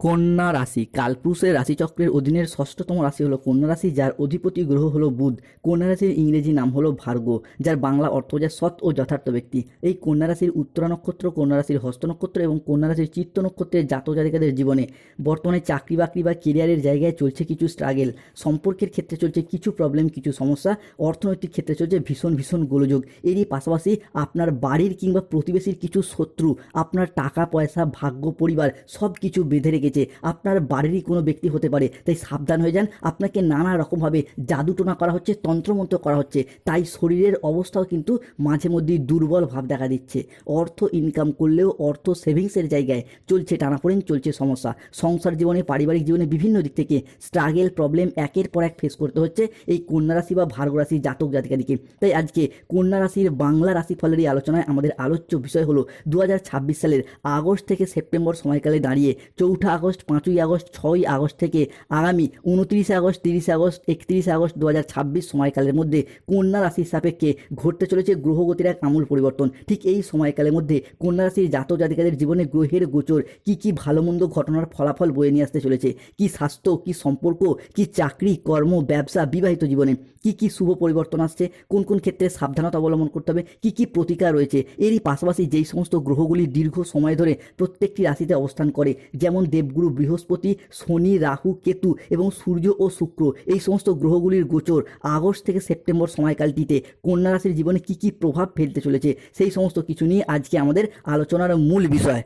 কন্যা রাশি কালপুরুষের রাশিচক্রের অধীনের ষষ্ঠতম রাশি হলো কন্যা রাশি, যার অধিপতি গ্রহ হলো বুধ। কন্যা রাশির ইংরেজি নাম হলো ভার্গ, যার বাংলা অর্থ বোঝায় সৎ ও যথার্থ ব্যক্তি। এই কন্যা রাশির উত্তরা নক্ষত্র, কন্যা রাশির হস্ত নক্ষত্র এবং কন্যা রাশির চিত্ত নক্ষত্রের জাতক জাতিকাদের জীবনে বর্তমানে চাকরি বাকরি বা কেরিয়ারের জায়গায় চলছে কিছু স্ট্রাগেল, সম্পর্কের ক্ষেত্রে চলছে কিছু প্রবলেম, কিছু সমস্যা, অর্থনৈতিক ক্ষেত্রে চলছে ভীষণ ভীষণ গোলযোগ। এরই পাশাপাশি আপনার বাড়ির কিংবা প্রতিবেশীর কিছু শত্রু আপনার টাকা পয়সা, ভাগ্য, পরিবার সব কিছু বেঁধে রেখেছে। আপনার বাড়িরই কোনো ব্যক্তি হতে পারে, তাই সাবধান হয়ে যান। আপনাকে নানা রকমভাবে জাদুটোনা করা হচ্ছে, তন্ত্রমন্ত্র করা হচ্ছে, তাই শরীরের অবস্থাও কিন্তু মাঝে মধ্যেই দুর্বল ভাব দেখা দিচ্ছে। অর্থ ইনকাম করলেও অর্থ সেভিংসের জায়গায় চলছে টানাপোড়েন, চলছে সমস্যা। সংসার জীবনে, পারিবারিক জীবনে বিভিন্ন দিক থেকে স্ট্রাগেল, প্রবলেম একের পর এক ফেস করতে হচ্ছে এই কন্যা রাশি বা ভার্গ রাশির জাতক জাতিকাদিকে। তাই আজকে কন্যা রাশির বাংলা রাশিফলের এই আলোচনায় আমাদের আলোচ্য বিষয় হলো 2026 সালের আগস্ট থেকে সেপ্টেম্বর সময়কালে দাঁড়িয়ে 4 আগস্ট, 5ই আগস্ট, 6ই আগস্ট থেকে আগামী 29 আগস্ট, 30 আগস্ট, 31 আগস্ট 2026 সময়কালের মধ্যে কন্যা রাশির সাপেক্ষে ঘটতে চলেছে গ্রহগতির এক আমূল পরিবর্তন। ঠিক এই সময়কালের মধ্যে কন্যা রাশির জাতক জাতিকাদের জীবনে গ্রহের গোচর কি কি ভালো মন্দ ঘটনার ফলাফল বয়ে নিয়ে আসতে চলেছে, কি স্বাস্থ্য, কি সম্পর্ক, কি চাকরি, কর্ম, ব্যবসা, বিবাহিত জীবনে কি কি শুভ পরিবর্তন আসছে, কোন কোন ক্ষেত্রে সাবধানতা অবলম্বন করতে হবে, কি কি প্রতিকার রয়েছে। এরই পাশাপাশি যেই সমস্ত গ্রহগুলি দীর্ঘ সময় ধরে প্রত্যেকটি রাশিতে অবস্থান করে, যেমন দেবগুরু বৃহস্পতি, শনি, রাহু, কেতু এবং সূর্য ও শুক্র, এই সমস্ত গ্রহগুলির গোচর আগস্ট থেকে সেপ্টেম্বর সময়কালটিতে কন্যা রাশির জীবনে কি কি প্রভাব ফেলতে চলেছে, সেই সমস্ত কিছু নিয়ে আজকে আমাদের আলোচনার মূল বিষয়।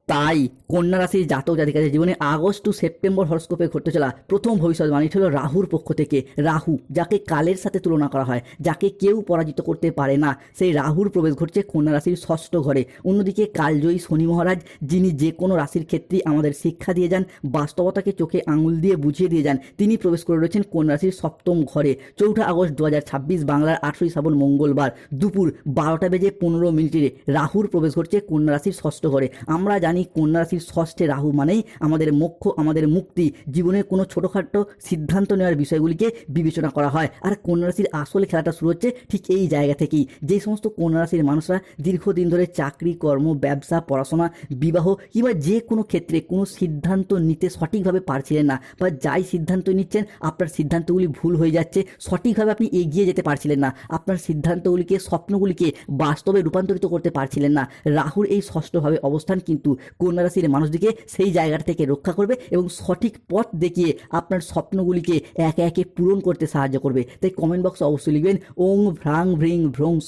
তাই কন্যা রাশির জাতক জাতিকাদের জীবনে আগস্ট টু সেপ্টেম্বর হরস্কোপে ঘটতে চলা প্রথম ভবিষ্যৎবাণী হলো রাহুর পক্ষ থেকে। রাহু, যাকে কালের সাথে তুলনা করা হয়, যাকে কেউ পরাজিত করতে পারে না, সেই রাহুর প্রবেশ ঘটছে কন্যা রাশির ষষ্ঠ ঘরে। অন্যদিকে কালজয়ী শনি মহারাজ, যিনি যে কোনো রাশির ক্ষেত্রেই আমাদের শিক্ষা দিয়ে যান, বাস্তবতাকে চোখে আঙুল দিয়ে বুঝিয়ে দিয়ে যান, তিনি প্রবেশ করে রয়েছেন কন্যা রাশির সপ্তম ঘরে। 4 আগস্ট 2026 বাংলার 8ই শ্রাবণ মঙ্গলবার দুপুর 12:15 রাহুর প্রবেশ ঘটছে কন্যা রাশির ষষ্ঠ ঘরে। আমরা জানি কন্যা রাশির ষষ্ঠে রাহু মানেই আমাদের মোক্ষ, আমাদের মুক্তি, জীবনের কোনো ছোটোখাটো সিদ্ধান্ত নেওয়ার বিষয়গুলিকে বিবেচনা করা হয়। আর কন্যা রাশির আসল খেলাটা শুরু হচ্ছে ঠিক এই জায়গা থেকেই। যেই সমস্ত কন্যা রাশির মানুষরা দীর্ঘদিন ধরে চাকরি, কর্ম, ব্যবসা, পড়াশোনা, বিবাহ কিংবা যে কোনো ক্ষেত্রে কোনো সিদ্ধান্ত নিতে সঠিকভাবে পারছিলেন না, বা যাই সিদ্ধান্ত নিচ্ছেন আপনার সিদ্ধান্তগুলি ভুল হয়ে যাচ্ছে, সঠিকভাবে আপনি এগিয়ে যেতে পারছিলেন না, আপনার সিদ্ধান্তগুলিকে, স্বপ্নগুলিকে বাস্তবে রূপান্তরিত করতে পারছিলেন না, রাহুর এই ষষ্ঠভাবে অবস্থান কিন্তু কন্যা রাশির মানুষদিকে সেই জায়গাটা থেকে রক্ষা করবে এবং সঠিক পথ দেখিয়ে আপনার স্বপ্নগুলিকে একে একে পূরণ করতে সাহায্য করবে। তাই কমেন্ট বক্সে অবশ্যই লিখবেন ওং ভ্রাং ভ্রিং ভ্রংস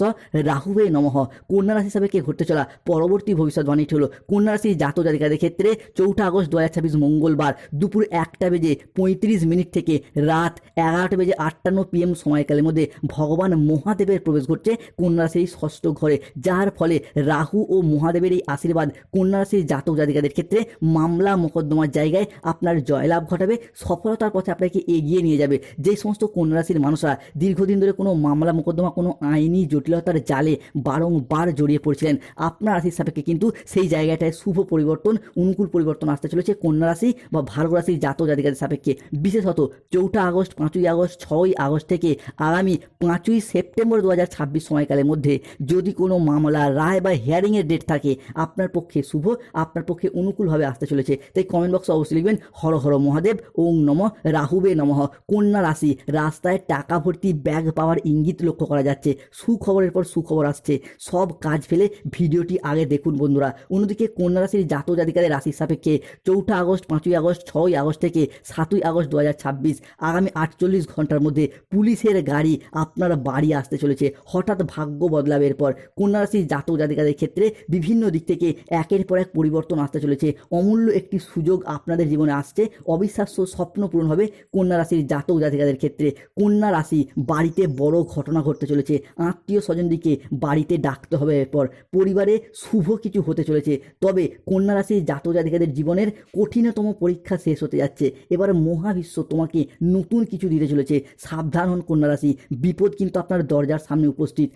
রাহুবে নমঃ। কন্যা রাশি সাপেক্ষে ঘটতে চলা পরবর্তী ভবিষ্যৎবাণীটি হলো কন্যা রাশির জাতক জাতিকাদের ক্ষেত্রে 4 আগস্ট 2026 মঙ্গলবার দুপুর 1:35 থেকে রাত 11:58 PM সময়কালের মধ্যে ভগবান মহাদেবের প্রবেশ ঘটছে কন্যা রাশির ষষ্ঠ ঘরে, যার ফলে রাহু ও মহাদেবের এই আশীর্বাদ কন্যা রাশির জাতক জাতিকাদের ক্ষেত্রে মামলা মোকদ্দমার জায়গায় আপনার জয়লাভ ঘটাবে, সফলতার পথে আপনাকে এগিয়ে নিয়ে যাবে। যে সমস্ত কন্যা রাশির মানুষরা দীর্ঘদিন ধরে কোনো মামলা মোকদ্দমা, কোনো আইনি জটিলতার জালে বারংবার জড়িয়ে পড়ছিলেন, আপনার রাশির সাপেক্ষে কিন্তু সেই জায়গাটায় শুভ পরিবর্তন, অনুকূল পরিবর্তন আসতে চলেছে কন্যা রাশি বা ভার্গ রাশির জাতক জাতিকাদের সাপেক্ষে। বিশেষত 4 আগস্ট, 5ই আগস্ট, 6ই আগস্ট থেকে আগামী 5ই সেপ্টেম্বর 2026 সময়কালের মধ্যে যদি কোনো মামলা, রায় বা হিয়ারিংয়ের ডেট থাকে, আপনার পক্ষে শুভ, আপনার পক্ষে অনুকূলভাবে আসতে চলেছে। তাই কমেন্ট বক্সে অবশ্যই লিখবেন হর হর মহাদেব, ওং নম রাহুবে নমঃ। কন্যা রাশি, রাস্তায় টাকা ভর্তি ব্যাগ পাওয়ার ইঙ্গিত লক্ষ্য করা যাচ্ছে, সুখবরের পর সুখবর আসছে, সব কাজ ফেলে ভিডিওটি আগে দেখুন বন্ধুরা। অন্যদিকে কন্যা রাশির জাতক জাতিকাদের রাশির সাপেক্ষে 4 আগস্ট, 5ই আগস্ট, 6ই আগস্ট থেকে 7ই আগস্ট 2026 আগামী 48 ঘন্টার মধ্যে পুলিশের গাড়ি আপনার বাড়ি আসতে চলেছে। হঠাৎ ভাগ্য বদলাবের পর কন্যা রাশির জাতক জাতিকাদের ক্ষেত্রে বিভিন্ন দিক থেকে একের পর এক পরিবর্তন আসতে চলেছে, অমূল্য একটি সুযোগ আপনাদের জীবনে আসছে, অবিশ্বাস্য স্বপ্ন পূরণ হবে কন্যা রাশির জাতক জাতিকাদের ক্ষেত্রে। কন্যা রাশি, বাড়িতে বড় ঘটনা ঘটতে চলেছে, আত্মীয় স্বজনদিকে বাড়িতে ডাকতে হবে, এরপর পরিবারে শুভ কিছু হতে চলেছে। তবে কন্যা রাশির জাতক জাতিকাদের জীবনের কঠিনতম পরীক্ষা শেষ হতে যাচ্ছে, এবার মহাবিশ্ব তোমাকে নতুন কিছু দিতে চলেছে। সাবধান হন কন্যা রাশি, বিপদ কিন্তু আপনার দরজার সামনে উপস্থিত।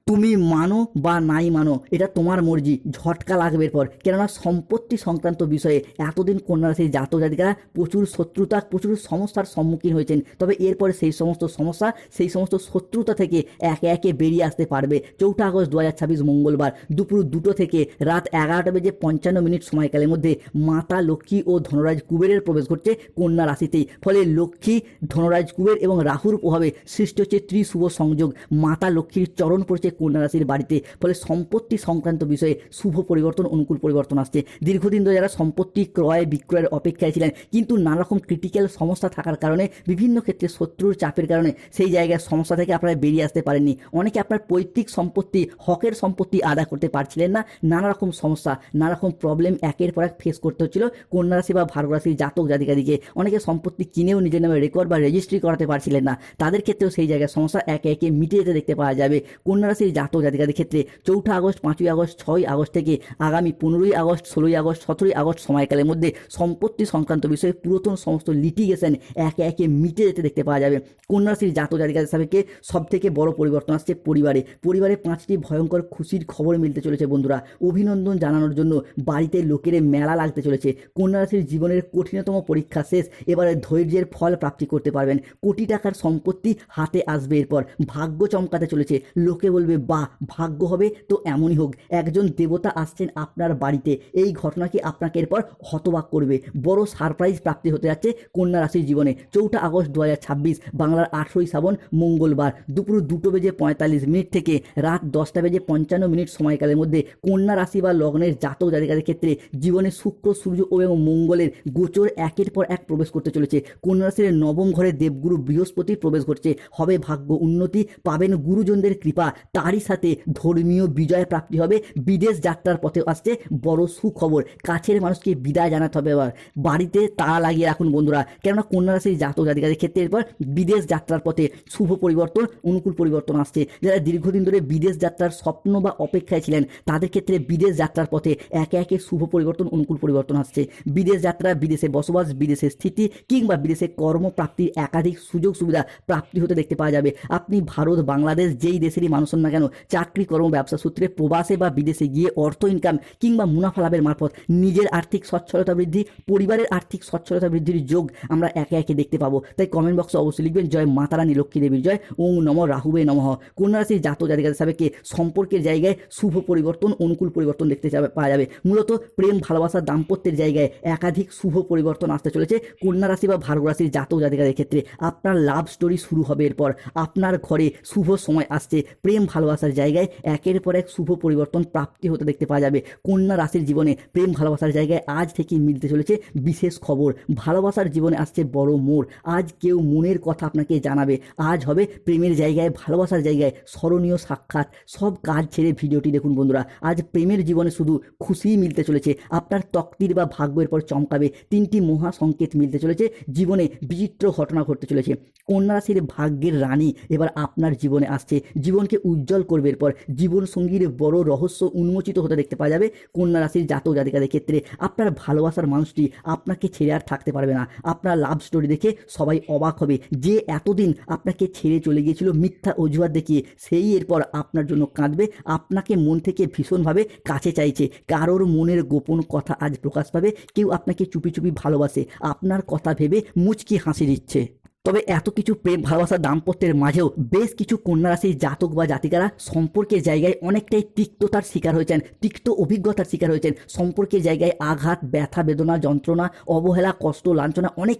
তুমি মানো বা নাই মানো এটা তোমার মর্জি, ঝটকা লাগবে এরপর। কেননা সম্পত্তি সংক্রান্ত বিষয়ে এতদিন কন্যা রাশির জাতক জাতিকারা প্রচুর শত্রুতা, প্রচুর সমস্যার সম্মুখীন হয়েছেন। তবে এরপরে সেই সমস্ত সমস্যা, সেই সমস্ত শত্রুতা থেকে একে একে বেরিয়ে আসতে পারবে। 4 আগস্ট 2026 মঙ্গলবার দুপুর 2টো থেকে রাত 11:55 সময়কালের মধ্যে মাতা লক্ষ্মী ও ধনরাজ কুবেরের প্রবেশ ঘটছে কন্যা রাশিতেই। ফলে লক্ষ্মী, ধনরাজ কুবের এবং রাহুর প্রভাবে সৃষ্টি হচ্ছে ত্রিশুভ সংযোগ। মাতা লক্ষ্মীর চরণ পড়ছে কন্যা রাশির বাড়িতে। ফলে সম্পত্তি সংক্রান্ত বিষয়ে শুভ পরিবর্তন, অনুকূল পরিবর্তন আসছে। দীর্ঘদিন ধরে যারা সম্পত্তি ক্রয় বিক্রয়ের অপেক্ষায় ছিলেন, কিন্তু নানা রকম ক্রিটিক্যাল সমস্যা থাকার কারণে, বিভিন্ন ক্ষেত্রে শত্রুর চাপের কারণে সেই জায়গায় সমস্যা থেকে আপনারা বেরিয়ে আসতে পারেননি। অনেকে আপনার পৈতৃক সম্পত্তি, হকের সম্পত্তি আদায় করতে পারছিলেন না। নানা রকম সমস্যা, নানা রকম প্রবলেম একের পর এক ফেস করতে হচ্ছিল কন্যা রাশি বা ভার্গব রাশির জাতক জাতিকাদিকে। অনেকে সম্পত্তি কিনেও নিজের নামে রেকর্ড বা রেজিস্ট্রি করাতে পারছিলেন না। তাদের ক্ষেত্রেও সেই জায়গায় সমস্যা একে একে মিটে যেতে দেখতে পাওয়া যাবে কন্যা রাশির জাতক জাতিকাদের ক্ষেত্রে। 4 আগস্ট, 5 আগস্ট, 6 আগস্ট থেকে আগামী 15 আগস্ট, 16 আগস্ট, 17 আগস্ট সময়কালের মধ্যে সম্পত্তি সংক্রান্ত বিষয়ে পুরাতন সমস্ত লিটিগেশন একে একে মিটে যেতে দেখতে পাওয়া যাবে কন্যা রাশির জাতক জাতিকাদের সাপেক্ষে। সব থেকে বড় পরিবর্তন আসছে পরিবারে 5টি ভয়ঙ্কর খুশির খবর মিলতে চলেছে বন্ধুরা। অভিনন্দন জানানোর জন্য বাড়িতে লোকের মেলা লাগতে চলেছে। কন্যা রাশির জীবনের কঠিনতম পরীক্ষা শেষ। এবারে ধৈর্যের ফল প্রাপ্তি করতে পারবেন। কোটি টাকার সম্পত্তি হাতে আসবে। এরপর ভাগ্য চমকাতে চলেছে। লোকে বলবে বাহ, ভাগ্য হবে তো এমনই হোক। একজন দেবতা আসছেন আপনার বাড়িতে। এই ঘটনাকে আপনাকে এরপর হতবাক করবে। বড় সারপ্রাইজ প্রাপ্তি হতে যাচ্ছে কন্যা রাশির জীবনে। 4 আগস্ট 2026 বাংলার 18 শ্রাবণ মঙ্গলবার দুপুর 2:45 থেকে রাত 10:55 সময়কালের মধ্যে কন্যা রাশি বা লগ্নের জাতক জাতিকাদের ক্ষেত্রে জীবনে শুক্র, সূর্য এবং মঙ্গলের গোচর একের পর এক প্রবেশ করতে চলেছে। কন্যা রাশির নবম ঘরে দেবগুরু বৃহস্পতি প্রবেশ করছে। হবে ভাগ্য উন্নতি, পাবেন গুরুজনদের কৃপা। তারই সাথে ধর্মীয় বিজয় প্রাপ্তি হবে। বিদেশ যাত্রার পথে আসছে বড় সুখবর। কাছের মানুষকে বিদায় জানাতে হবে। এবার বাড়িতে তালা লাগিয়ে রাখুন বন্ধুরা, কেননা কন্যা রাশির জাতক জাতিকাদের ক্ষেত্রে এরপর বিদেশ যাত্রার পথে শুভ পরিবর্তন, অনুকূল পরিবর্তন আসছে। যারা দীর্ঘদিন ধরে বিদেশ যাত্রার স্বপ্ন বা অপেক্ষায় ছিলেন, তাদের ক্ষেত্রে বিদেশ যাত্রার পথে একে একে শুভ পরিবর্তন, অনুকূল পরিবর্তন আসছে। বিদেশ যাত্রা, বিদেশে বসবাস, বিদেশে স্থিতি কিংবা বিদেশে কর্মপ্রাপ্তির একাধিক সুযোগ সুবিধা প্রাপ্তি হতে দেখতে পাওয়া যাবে। আপনি ভারত, বাংলাদেশ যেই দেশেরই মানুষ হন না কেন, চাকরি, কর্ম, ব্যবসা সূত্রে প্রবাসে বা বিদেশে গিয়ে অর্থ ইনকাম কিংবা মুনাফা লাভের মারফত নিজের আর্থিক সচ্ছলতা বৃদ্ধি, পরিবারের আর্থিক সচ্ছলতা বৃদ্ধির যোগ আমরা একে একে দেখতে পাবো। তাই কমেন্ট বক্সে অবশ্যই লিখবেন জয় মাতা রানী লক্ষ্মী দেবীর জয়, ওং নমঃ রাহুবে নমঃ। কন্যা রাশির জাতক জাতিকাদের সাপেক্ষে সম্পর্কের জায়গায় শুভ পরিবর্তন, অনুকূল পরিবর্তন দেখতে পাওয়া যাবে। মূলত প্রেম, ভালোবাসা, দাম্পত্যের জায়গায় একাধিক শুভ পরিবর্তন আসতে চলেছে কন্যা রাশি বা ভার্গব রাশির জাতক জাতিকাদের ক্ষেত্রে। আপনার লাভ স্টোরি শুরু হবে। এরপর আপনার ঘরে শুভ সময় আসছে। প্রেম ভালোবাসার জায়গায় একের পর এক শুভ পরিবর্তন প্রাপ্তি হতে দেখতে পাওয়া যাবে কন্যা রাশির জীবনে। প্রেম ভালোবাসার জায়গায় আজ থেকেই মিলতে চলেছে বিশেষ খবর। ভালোবাসার জীবনে আসছে বড় মোড়। আজ কেউ মনের কথা আপনাকে জানাবে। আজ হবে প্রেমের জায়গায়, ভালোবাসার জায়গায় স্মরণীয় সাক্ষাৎ। সব কাজ ছেড়ে ভিডিওটি দেখুন বন্ধুরা। আজ প্রেমের জীবনে শুধু খুশিই মিলতে চলেছে। আপনার তকদির বা ভাগ্যের পর চমকাবে। 3টি মহা সংকেত মিলতে চলেছে। জীবনে বিচিত্র ঘটনা ঘটতে চলেছে। কন্যা রাশির ভাগ্যের রানী এবার আপনার জীবনে আসছে। জীবনকে উজ্জ্বল করবে। এরপর জীবন সঙ্গীর বড় রহস্য উন্মোচিত হতে দেখতে পাওয়া যাবে কন্যা রাশির জাতক জাতিকাদের ক্ষেত্রে। আপনার ভালোবাসার মানুষটি আপনাকে ছেড়ে আর থাকতে পারবে না। আপনার লাভ স্টোরি দেখে সবাই অবাক হবে। যে এতদিন আপনাকে ছেড়ে চলে গিয়েছিল মিথ্যা অজুহাত দেখিয়ে, সেই এরপর আপনার জন্য কাঁদবে। আপনাকে মন থেকে ভীষণভাবে কাছে চাইছে। কারোর মনের গোপন কথা আজ প্রকাশ পাবে। কেউ আপনাকে চুপি চুপি ভালোবাসে। আপনার কথা ভেবে মুচকি হাসি দিচ্ছে। তবে এত কিছু প্রেম, ভালোবাসা, দাম্পত্যের মাঝেও বেশ কিছু কন্যা রাশির জাতক বা জাতিকারা সম্পর্কের জায়গায় অনেকটাই তিক্ততার শিকার হয়েছেন, তিক্ত অভিজ্ঞতার শিকার হয়েছেন। সম্পর্কের জায়গায় আঘাত, ব্যথা, বেদনা, যন্ত্রণা, অবহেলা, কষ্ট, লাঞ্ছনা অনেক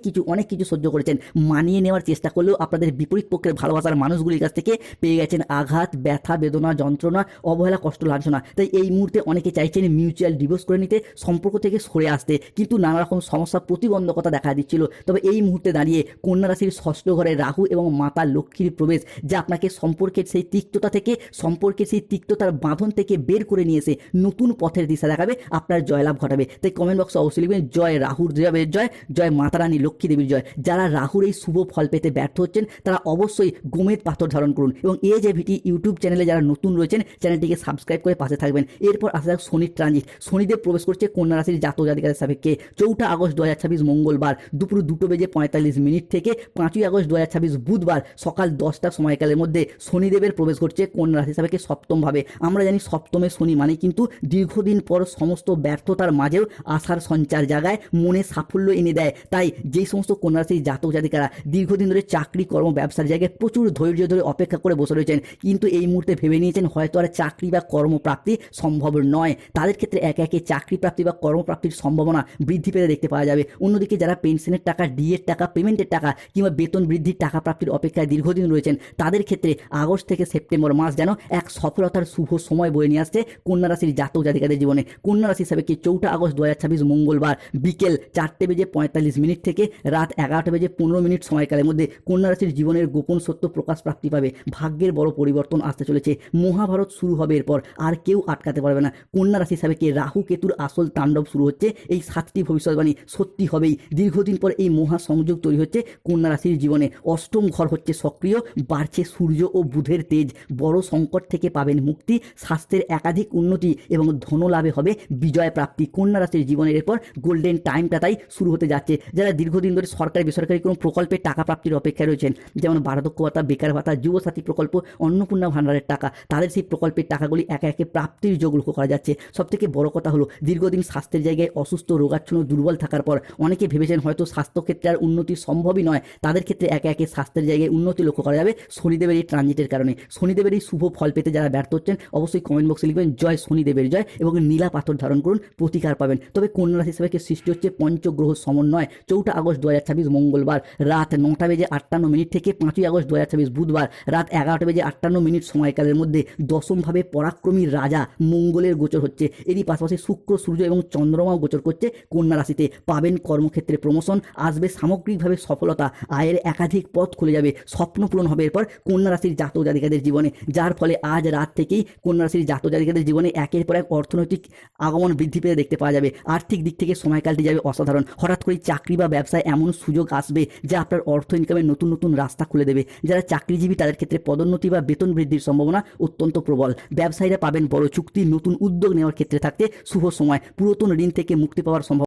কিছু সহ্য করেছেন। মানিয়ে নেওয়ার চেষ্টা করলেও আপনাদের বিপরীত পক্ষের ভালোবাসার মানুষগুলির কাছ থেকে পেয়ে গেছেন আঘাত, ব্যথা, বেদনা, যন্ত্রণা, অবহেলা, কষ্ট, লাঞ্ছনা। তাই এই মুহূর্তে অনেকে চাইছেন মিউচুয়াল ডিভোর্স করে নিতে, সম্পর্ক থেকে সরে আসতে, কিন্তু নানা রকম সমস্যা, প্রতিবন্ধকতা দেখা দিচ্ছিল। তবে এই মুহূর্তে দাঁড়িয়ে কন্যা রাশির ষষ্ঠ ঘরে রাহু এবং মাতা লক্ষ্মীর প্রবেশ, যা আপনাকে সম্পর্কের সেই তিক্ততা থেকে, সম্পর্কের সেই তিক্ততার বাঁধন থেকে বের করে নিয়ে এসে নতুন পথের দিশা দেখাবে, আপনার জয়লাভ ঘটাবে। তাই কমেন্ট বক্সে অবশ্যই লিখবেন জয় রাহুর দেবের জয়, জয় মাতা রানী লক্ষ্মী দেবীর জয়। যারা রাহুর এই শুভ ফল পেতে ব্যর্থ হচ্ছেন, তারা অবশ্যই গোমেদ পাথর ধারণ করুন। এবং এই যে ভিটি ইউটিউব চ্যানেলে যারা নতুন রয়েছেন, চ্যানেলটিকে সাবস্ক্রাইব করে পাশে থাকবেন। এরপর আসা যাক শনির ট্রানজিট। শনিদেব প্রবেশ করছে কন্যা রাশির জাতক জাতিকাদের সাপেক্ষে 4 আগস্ট 2026 মঙ্গলবার দুপুর 2:45 থেকে 5ই আগস্ট 2026 বুধবার সকাল 10টা সময়কালের মধ্যে শনিদেবের প্রবেশ ঘটছে কন্যা রাশি সাপেক্ষে সপ্তমভাবে। আমরা জানি সপ্তমে শনি মানে কিন্তু দীর্ঘদিন পর সমস্ত ব্যর্থতার মাঝেও আশার সঞ্চার জাগায়, মনে সাফল্য এনে দেয়। তাই যেই সমস্ত কন্যা রাশির জাতক জাতিকারা দীর্ঘদিন ধরে চাকরি কর্ম ব্যবসার জায়গায় প্রচুর ধৈর্য ধরে অপেক্ষা করে বসে রয়েছেন, কিন্তু এই মুহূর্তে ভেবে নিয়েছেন হয়তো আর চাকরি বা কর্মপ্রাপ্তি সম্ভব নয়, তাদের ক্ষেত্রে একে একে চাকরি প্রাপ্তি বা কর্মপ্রাপ্তির সম্ভাবনা বৃদ্ধি পেতে দেখতে পাওয়া যাবে। অন্যদিকে যারা পেনশনের টাকা, ডিএর টাকা, পেমেন্টের টাকা কিংবা বেতন বৃদ্ধির টাকা প্রাপ্তির অপেক্ষায় দীর্ঘদিন রয়েছেন, তাদের ক্ষেত্রে আগস্ট থেকে সেপ্টেম্বর মাস যেন এক সফলতার শুভ সময় বয়ে নিয়ে আসছে কন্যা রাশির জাতক জাতিকাদের জীবনে। কন্যা রাশি হিসাবে কি 4 আগস্ট 2026 মঙ্গলবার বিকেল 4:45 থেকে রাত 11:15 সময়কালের মধ্যে কন্যা রাশির জীবনের গোপন সত্য প্রকাশ প্রাপ্তি পাবে। ভাগ্যের বড় পরিবর্তন আসতে চলেছে, মহাভারত শুরু হবে এরপর, আর কেউ আটকাতে পারবে না। কন্যা রাশি হিসাবে কি রাহু কেতুর আসল তাণ্ডব শুরু হচ্ছে, এই 7টি ভবিষ্যৎবাণী সত্যি হবেই। দীর্ঘদিন পর এই মহা সংযোগ তৈরি হচ্ছে কন্যা রাশির জীবনে। অষ্টম ঘর হচ্ছে সক্রিয়, বাড়ছে সূর্য ও বুধের তেজ, বড় সংকট থেকে পাবেন মুক্তি, স্বাস্থ্যের একাধিক উন্নতি এবং ধনলাভে হবে বিজয় প্রাপ্তি। কন্যা রাশির জীবনের এরপর গোল্ডেন টাইমটা তাই শুরু হতে যাচ্ছে। যারা দীর্ঘদিন ধরে সরকারি বেসরকারি কোনো প্রকল্পে টাকা প্রাপ্তির অপেক্ষায় রয়েছেন, যেমন বার্ধক্য ভাতা, বেকার ভাতা, যুবসাথী প্রকল্প, অন্নপূর্ণা ভাণ্ডারের টাকা, তাদের সেই প্রকল্পের টাকাগুলি একে একে প্রাপ্তির যোগ লক্ষ্য করা যাচ্ছে। সবথেকে বড় কথা হলো দীর্ঘদিন স্বাস্থ্যের জায়গায় অসুস্থ, রোগাচ্ছন্ন, দুর্বল থাকার পর অনেকে ভেবেছেন হয়তো স্বাস্থ্যক্ষেত্রে আর উন্নতি সম্ভবই নয়, তাদের ক্ষেত্রে একে একে স্বাস্থ্যের জায়গায় উন্নতি লক্ষ্য করা যাবে শনিদেবের এই ট্রানজিটের কারণে। শনিদেবের এই শুভ ফল পেতে যারা ব্যর্থ হচ্ছেন অবশ্যই কমেন্ট বক্সে লিখবেন জয় শনিদেবের জয় এবং নীলা পাথর ধারণ করুন, প্রতিকার পাবেন। তবে কন্যা রাশি হিসেবে সৃষ্টি হচ্ছে পঞ্চগ্রহ সমন্বয়। 4 আগস্ট 2026 মঙ্গলবার রাত 9:58 থেকে 5ই আগস্ট 2026 বুধবার রাত 11:58 সময়কালের মধ্যে দশমভাবে পরাক্রমী রাজা মঙ্গলের গোচর হচ্ছে। এরই পাশাপাশি শুক্র, সূর্য এবং চন্দ্রমাও গোচর করছে কন্যা রাশিতে। পাবেন কর্মক্ষেত্রে প্রমোশন, আসবে সামগ্রিকভাবে সফলতা, আয়ের একাধিক পথ খুলে যাবে, স্বপ্ন পূরণ হবে এরপর কন্যা রাশির জাতক জাতিকাদের জীবনে। যার ফলে আজ রাত থেকেই কন্যা রাশির জাতক জাতিকাদের জীবনে একের পর এক অর্থনৈতিক আগমন বৃদ্ধি পেতে দেখতে পাওয়া যাবে। আর্থিক দিক থেকে সময়কালটি যাবে অসাধারণ। হঠাৎ করে চাকরি বা ব্যবসায় এমন সুযোগ আসবে যা আপনার অর্থ ইনকামের নতুন নতুন রাস্তা খুলে দেবে। যারা চাকরিজীবী তাদের ক্ষেত্রে পদোন্নতি বা বেতন বৃদ্ধির সম্ভাবনা অত্যন্ত প্রবল। ব্যবসায়ীরা পাবেন বড় চুক্তি, নতুন উদ্যোগ নেওয়ার ক্ষেত্রে থাকতে শুভ সময়, পুরাতন ঋণ থেকে মুক্তি পাওয়ার সম্ভাবনা